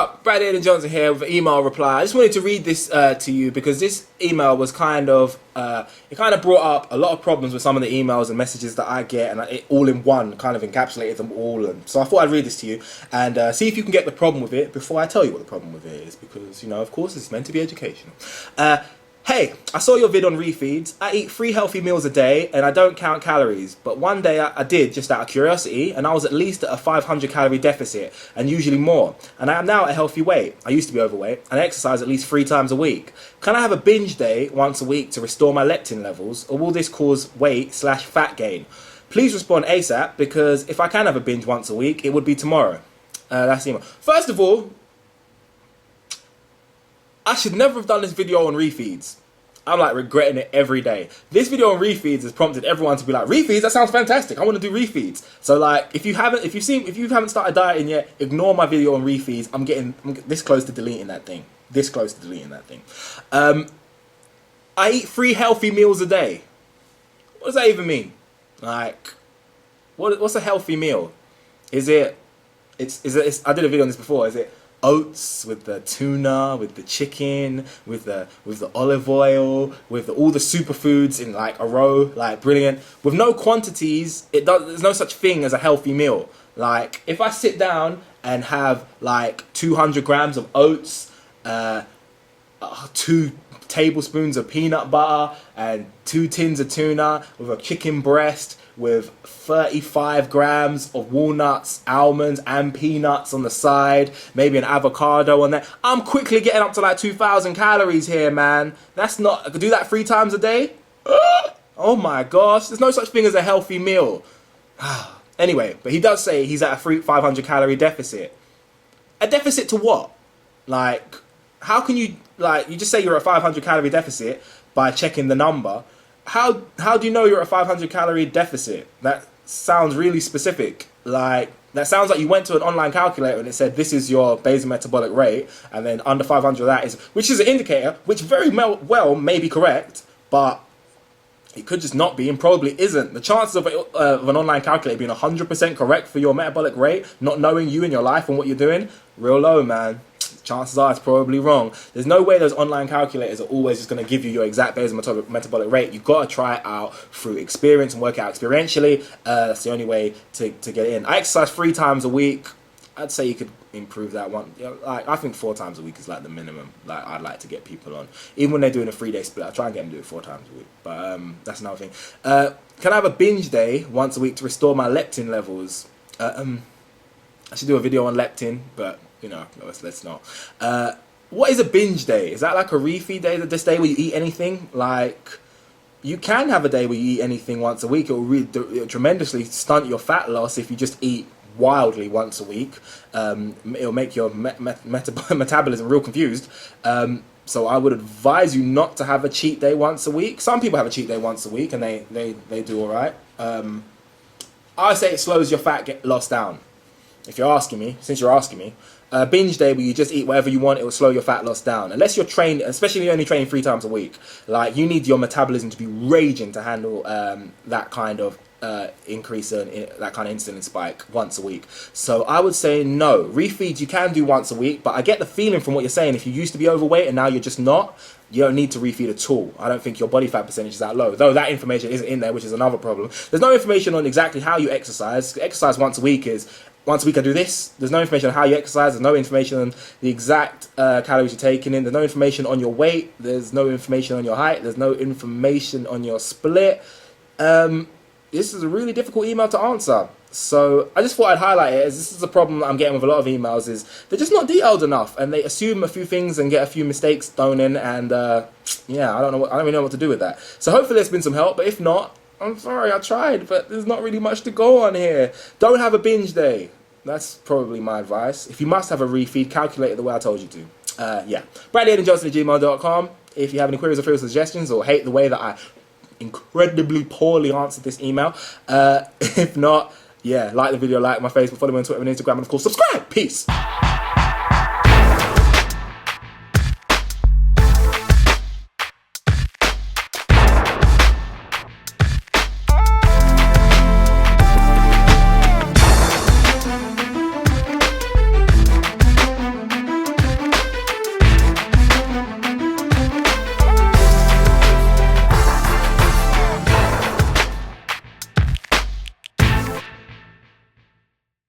up? Bradley Johnson here with an email reply. I just wanted to read this to you because this email was kind of, it kind of brought up a lot of problems with some of the emails and messages that I get, and it all in one kind of encapsulated them all. And so I thought I'd read this to you and see if you can get the problem with it before I tell you what the problem with it is, because, you know, of course, it's meant to be educational. Hey, I saw your vid on refeeds. I eat 3 healthy meals a day and I don't count calories. But one day I did just out of curiosity, and I was at least at a 500 calorie deficit and usually more. And I am now at a healthy weight. I used to be overweight and I exercise at least 3 times a week. Can I have a binge day once a week to restore my leptin levels, or will this cause weight/fat gain? Please respond ASAP, because if I can have a binge once a week, it would be tomorrow. That's the email. First of all, I should never have done this video on refeeds. I'm like regretting it every day. This video on refeeds has prompted everyone to be like, refeeds? That sounds fantastic. I want to do refeeds. So like, if you haven't started dieting yet, ignore my video on refeeds. I'm getting this close to deleting that thing. This close to deleting that thing. I eat 3 healthy meals a day. What does that even mean? Like, what's a healthy meal? I did a video on this before. Is it oats with the tuna, with the chicken, with the olive oil, with all the superfoods in like a row, like brilliant. With no quantities, there's no such thing as a healthy meal. Like if I sit down and have like 200 grams of oats, 2 tablespoons of peanut butter and 2 tins of tuna with a chicken breast with 35 grams of walnuts, almonds and peanuts on the side, maybe an avocado on there, I'm quickly getting up to like 2,000 calories here, man. That's not, I could do that 3 times a day? Oh my gosh, there's no such thing as a healthy meal. Anyway, but he does say he's at a 500 calorie deficit. A deficit to what? Like, how can you, like, you just say you're at a 500 calorie deficit by checking the number. How do you know you're at a 500 calorie deficit? That sounds really specific. Like, that sounds like you went to an online calculator and it said this is your basal metabolic rate, and then under 500 of that is, which is an indicator, which very well may be correct, but it could just not be and probably isn't. The chances of an online calculator being 100% correct for your metabolic rate, not knowing you and your life and what you're doing, real low, man. Chances are it's probably wrong. There's no way those online calculators are always just going to give you your exact basal metabolic rate. You've got to try it out through experience and work out experientially. That's the only way to get it in. I exercise 3 times a week. I'd say you could improve that one. You know, like, I think 4 times a week is like the minimum. Like, I'd like to get people on. Even when they're doing a 3-day split, I try and get them to do it 4 times a week. But that's another thing. Can I have a binge day once a week to restore my leptin levels? I should do a video on leptin, but you know, let's not. What is a binge day? Is that like a refeed day? This day where you eat anything? Like, you can have a day where you eat anything once a week. It will tremendously stunt your fat loss if you just eat wildly once a week. It'll make your metabolism real confused. So I would advise you not to have a cheat day once a week. Some people have a cheat day once a week and they do all right. I say it slows your fat loss down. If you're asking me, since you're asking me, a binge day where you just eat whatever you want, it will slow your fat loss down. Unless you're trained, especially if you're only training 3 times a week, like you need your metabolism to be raging to handle that kind of increase in that kind of insulin spike once a week. So I would say no. Refeeds you can do once a week, but I get the feeling from what you're saying, if you used to be overweight and now you're just not, you don't need to refeed at all. I don't think your body fat percentage is that low, though that information isn't in there, which is another problem. There's no information on exactly how you exercise. Exercise once a week is, once a week I do this. There's no information on how you exercise. There's no information on the exact calories you're taking in. There's no information on your weight. There's no information on your height. There's no information on your split. This is a really difficult email to answer. So I just thought I'd highlight it, as this is a problem that I'm getting with a lot of emails, is they're just not detailed enough and they assume a few things and get a few mistakes thrown in, and yeah, I don't really know what to do with that. So hopefully there's been some help, but if not, I'm sorry, I tried, but there's not really much to go on here. Don't have a binge day. That's probably my advice. If you must have a refeed, calculate it the way I told you to. Yeah. BradleyJohnson@gmail.com. If you have any queries or further suggestions, or hate the way that I incredibly poorly answered this email, if not, yeah, like the video, like my Facebook, follow me on Twitter and Instagram, and of course subscribe. Peace.